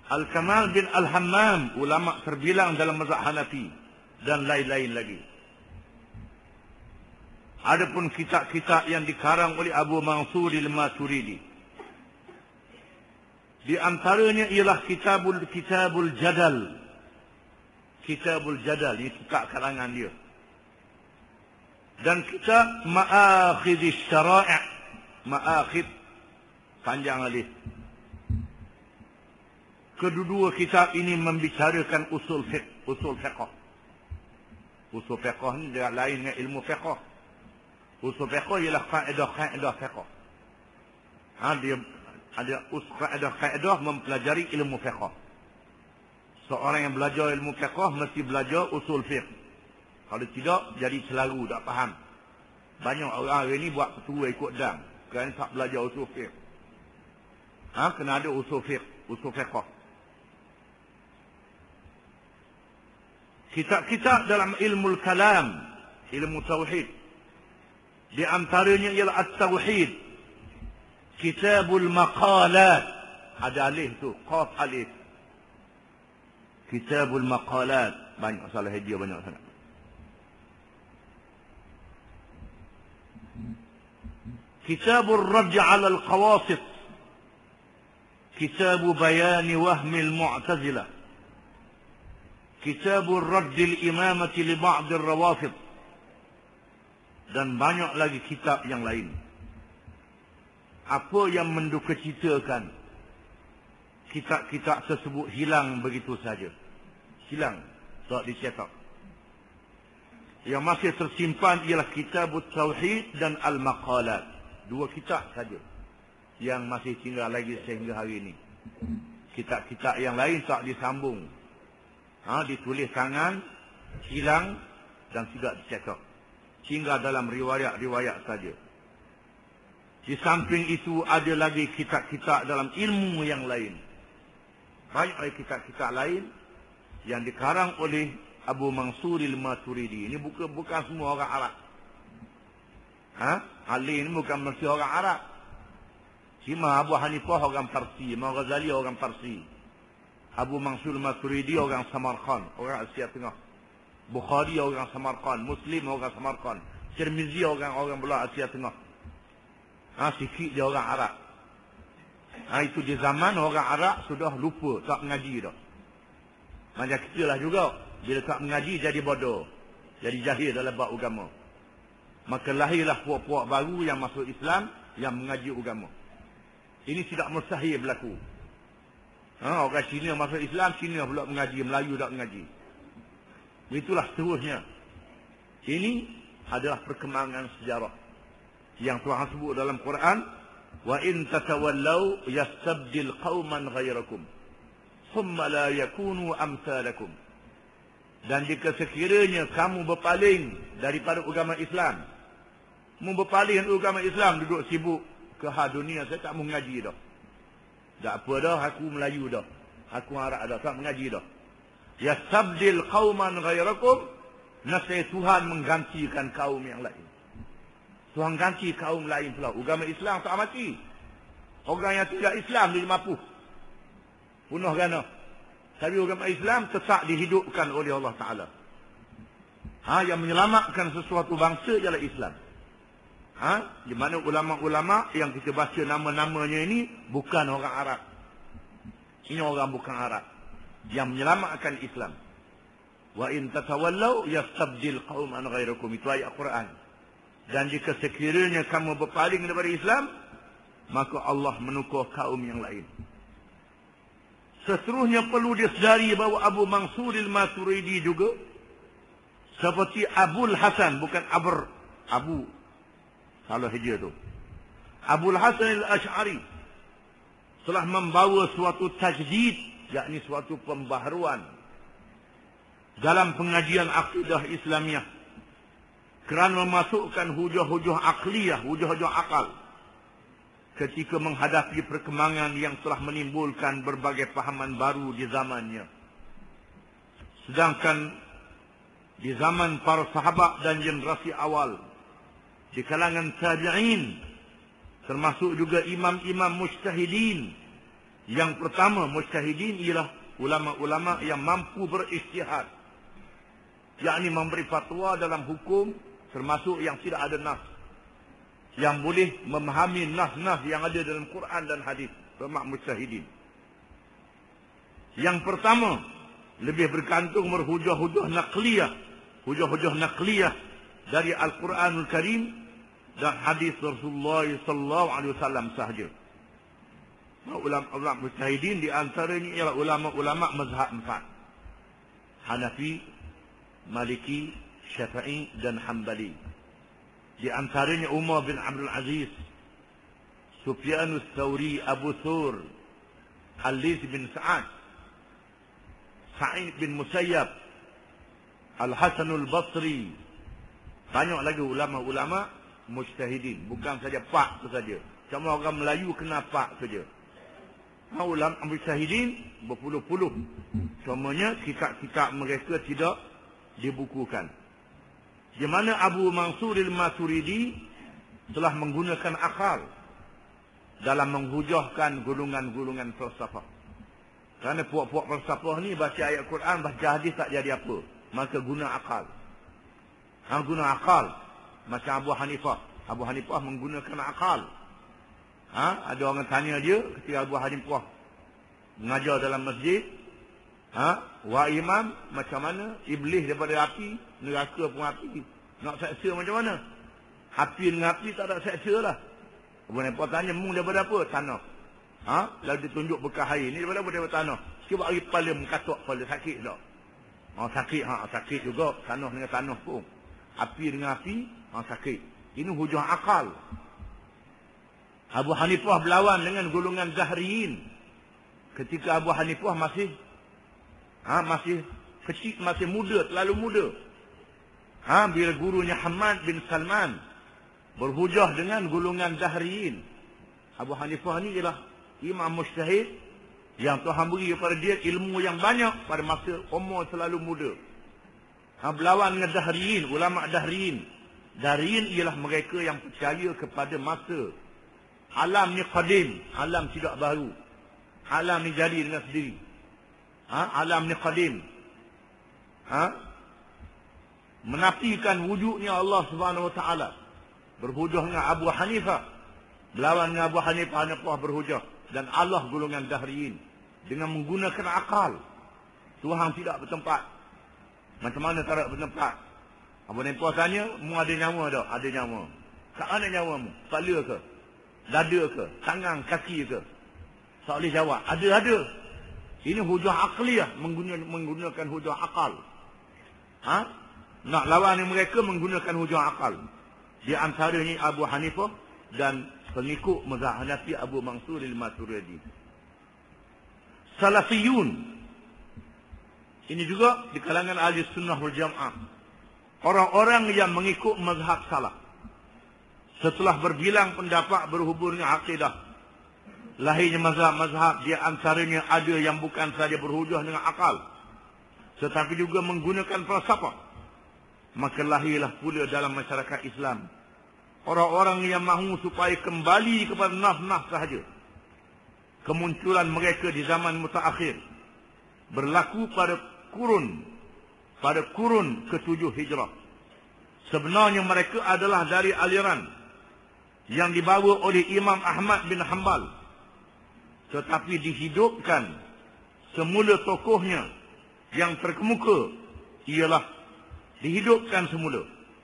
Al-Kamal bin Al-Hammam, ulama terbilang dalam mazhab Hanafi, dan lain-lain lagi. Adapun kitab-kitab yang dikarang oleh Abu Mansur al-Maturidi, di antaranya ialah Kitabul Jadal. Kitabul Jadal, ini kitab karangan dia. Dan kitab Ma'akhidh Syara'i'. Ma'akhidh, panjang alif. Kedua-dua kitab ini membicarakan usul fiqh. Usul fiqh ni dia lain dengan ilmu fiqh. Usul fiqh ialah kaedah fiqh. Dia ada kaedah mempelajari ilmu fiqh. Seorang yang belajar ilmu fiqh mesti belajar usul fiqh. Kalau tidak, jadi celaru, tak faham. Banyak orang hari ni buat ketua ikut dam, kerana tak belajar usul fiqh. Kena ada usul fiqh. Kitab-kitab dalam ilmu kalam, ilmu tauhid, di antaranya ialah At-Tauhid, Kitabul Maqalat, ada alif tu, qaf alif. Kitabul Maqalat, banyak salah hadiah, banyak sangat. Kitabul Radd 'ala al-Qawasid, Kitab Bayan Wahm al-Mu'tazilah, Kitabul Radd al-Imamati li ba'd al-Rawafid, dan banyak lagi kitab yang lain. Apa yang mendukacitakan, kitab-kitab tersebut hilang begitu saja. Hilang, tak dicetak. Yang masih tersimpan ialah Kitabut Tauhid dan Al-Maqalat. Dua kitab saja yang masih tinggal lagi sehingga hari ini. Kitab-kitab yang lain tak disambung. Ditulis tangan, hilang dan tidak dicetak. Tinggal dalam riwayat-riwayat saja. Di samping itu ada lagi kitab-kitab dalam ilmu yang lain. Banyak lagi kitab-kitab lain yang dikarang oleh Abu Mansur al-Maturidi. Ini bukan semua orang Arab. Ali ini bukan mesti orang Arab. Imam Abu Hanifah orang Parsi, Imam Ghazali orang Parsi. Abu Mansur al-Maturidi orang Samarkand, orang Asia Tengah. Bukhari orang Samarkand, Muslim orang Samarkand, Tirmizi orang belah Asia Tengah. Sikit dia orang Arab. Itu di zaman orang Arab sudah lupa, tak mengaji dah. Macam kita lah juga. Bila tak mengaji jadi bodoh, jadi jahil dalam bab agama. Maka lahirlah puak-puak baru yang masuk Islam, yang mengaji agama. Ini tidak mustahil berlaku. Orang Cina masuk Islam, Cina pula mengaji, Melayu tak mengaji. Itulah seterusnya. Ini adalah perkembangan sejarah yang Tuhan sebut dalam Quran, wa in tatawallaw yastabdil qauman ghairakum thumma la yakunu amsalakum. Dan jika sekiranya kamu berpaling daripada agama Islam, berpaling dari agama Islam, duduk sibuk ke dunia, saya tak mau mengaji dah. Tak apa dah, aku Melayu dah, aku Arab dah, tak mengaji dah. Yastabdil qauman ghairakum, nasai Tuhan menggantikan kaum yang lain. Tuhan ganti kaum lain pula. Agama Islam tak mati. Orang yang tidak Islam dia mampu bunuh gana. Tapi agama Islam tetap dihidupkan oleh Allah Ta'ala. Yang menyelamatkan sesuatu bangsa ialah Islam. Di mana ulama-ulama yang kita baca nama-namanya ini bukan orang Arab. Ini orang bukan Arab yang menyelamatkan Islam. Wa in tatawallaw yastabdil qauman ghairakum, itu ayat Quran. Dan jika sekiranya kamu berpaling daripada Islam, maka Allah menukar kaum yang lain. Seterusnya perlu disedari bahawa Abu Mansur al-Maturidi juga seperti Abul Hasan, bukan Abu salah hijrah tu. Abul Hasan al-Ash'ari telah membawa suatu tajdid, yakni suatu pembaharuan dalam pengajian akidah Islamiah, kerana memasukkan hujah-hujah akliyah, hujah-hujah akal ketika menghadapi perkembangan yang telah menimbulkan berbagai pahaman baru di zamannya. Sedangkan di zaman para sahabat dan generasi awal, di kalangan tabi'in, termasuk juga imam-imam mujtahidin Yang pertama, mujtahidin ialah ulama-ulama yang mampu berijtihad, yakni memberi fatwa dalam hukum termasuk yang tidak ada nas, yang boleh memahami nas-nas yang ada dalam Quran dan hadis, termasuk mujtahidin. Yang pertama, lebih bergantung berhujah-hujah naqliyah, hujah-hujah naqliyah dari Al-Quranul Karim dan hadis Rasulullah sallallahu alaihi wasallam sahaja. Ulama mujtahidin di antaranya ialah ulama-ulama mazhab empat: Hanafi, Maliki, Syafi'i dan Hanbali. Di antaranya Umar bin Abdul Aziz, Sufyan Ats-Tsauri, Abu Thur, Al-Layth bin Sa'ad, Sa'id bin Musayyab, Al-Hasan Al-Basri. Banyak lagi ulama-ulama mujtahidin. Bukan saja pak tu saja. Cuma orang Melayu kena pak saja. Ulama mujtahidin berpuluh-puluh. Cumanya kitab-kitab mereka tidak dibukukan. Di mana Abu Mansur Al-Maturidi telah menggunakan akal dalam menghujahkan golongan-golongan falsafah. Kerana puak-puak falsafah ni baca ayat Quran, baca hadis tak jadi apa. Maka guna akal. Guna akal. Macam Abu Hanifah. Abu Hanifah menggunakan akal. Ada orang tanya dia ketika Abu Hanifah mengajar dalam masjid. Wahai imam, macam mana iblis daripada api, neraka pun api. Nak seksa macam mana? Api dengan api tak ada seksa lah. Abu Hanifah tanya, mung daripada apa? Tanah. Lalu ditunjuk bekas air. Ni daripada apa? Daripada tanah. Cuba hari kepala mengkatuk kepala, sakit tak? Sakit. Sakit juga. Tanah dengan tanah pun. Api dengan api, sakit. Ini hujah akal. Abu Hanifah berlawan dengan golongan Zahriyin. Ketika Abu Hanifah masih kecil, masih muda, terlalu muda. Bila gurunya Hamad bin Salman berhujah dengan golongan Zahriyin. Abu Hanifah ni ialah imam mujtahid yang Tuhan beri kepada dia ilmu yang banyak pada masa umur terlalu muda. Berlawan dengan Dahriyin, ulama Dahriyin. Dahriyin ialah mereka yang percaya kepada masa. Alam ni qadim, alam tidak baru. Alam ni jadi dengan sendiri. Alam ni qadim. Menafikan wujudnya Allah Subhanahu Wa Taala. Berhujah dengan Abu Hanifah. Berlawan dengan Abu Hanifah berhujah. Dan Allah golongan Dahriyin. Dengan menggunakan akal. Tuhan tidak bertempat. Macam mana tak bertempat? Abu Hanifah tanya, mu ada nyawa tak? Ada nyawa. Kat mana nyawa mu? Kepala ke? Dada ke? Tangan, kaki ke? Tak boleh jawab. Ada. Ini hujah akliyah. Menggunakan hujah akal. Nak lawan dengan mereka menggunakan hujah akal. Di antaranya Abu Hanifah dan pengikut mazhab Hanafi Abu Mansur Al-Maturidi. Salafiyun. Ini juga di kalangan ahli sunnah wal jamaah. Orang-orang yang mengikut mazhab salaf. Setelah berbilang pendapat berhubung dengan akidah. Lahirnya mazhab-mazhab, di antaranya ada yang bukan saja berhujah dengan akal, tetapi juga menggunakan falsafah. Maka lahirlah pula dalam masyarakat Islam orang-orang yang mahu supaya kembali kepada nas-nas sahaja. Kemunculan mereka di zaman mutaakhir berlaku pada kurun ke-7 Hijrah. Sebenarnya mereka adalah dari aliran yang dibawa oleh Imam Ahmad bin Hanbal, tetapi dihidupkan semula tokohnya yang terkemuka ialah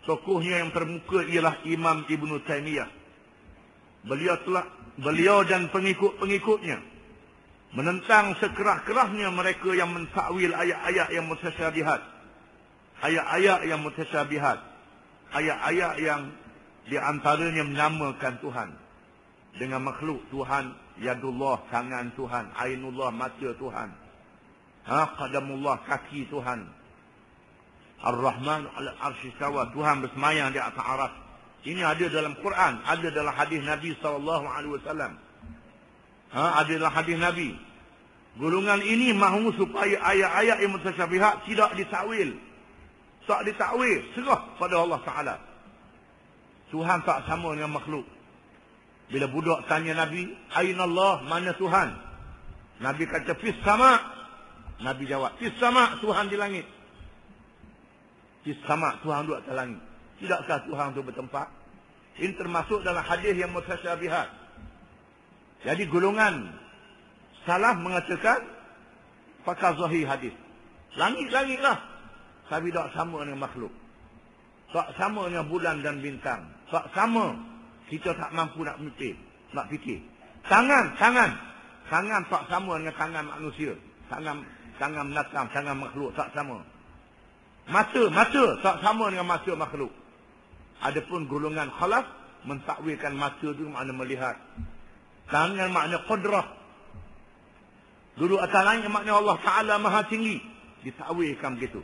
tokohnya yang termuka ialah Imam Ibn Taymiyah. Beliau dan pengikut-pengikutnya menentang sekerah-kerahnya mereka yang mentakwil ayat-ayat yang mutasyabihat. Ayat-ayat yang di antaranya menamakan Tuhan dengan makhluk Tuhan, yadullah, tangan Tuhan, ainullah, mata Tuhan, qadamullah, kaki Tuhan, Ar-Rahman al-Arsy istawa, Tuhan bersemayam di atas aras. Ini ada dalam Quran, ada dalam hadis Nabi SAW. Ada dalam hadis Nabi. Golongan ini mahu supaya ayat-ayat yang mutasyabihat tidak ditakwil. Tak ditakwil, serah pada Allah Ta'ala. Tuhan tak sama dengan makhluk. Bila budak tanya Nabi, Aina Allah, mana Tuhan? Nabi kata fis sama. Nabi jawab fis sama, Tuhan di langit. Fis sama, Tuhan duduk atas langit. Tidakkah Tuhan itu bertempat? Ini termasuk dalam hadis yang mutasyabihat. Jadi golongan salah mengatakan pakai zahir hadis. Langit-langit lah. Tapi tak sama dengan makhluk. Tak sama dengan bulan dan bintang. Tak sama. Kita tak mampu nak fikir. Tangan tak sama dengan tangan manusia. Tangan binatang, tangan makhluk tak sama. Mata tak sama dengan mata makhluk. Adapun golongan khalaf mentakwilkan mata itu makna melihat. Tangan makna qudrah. Dulu atas langit makna Allah Ta'ala maha tinggi. Ditakwilkan begitu.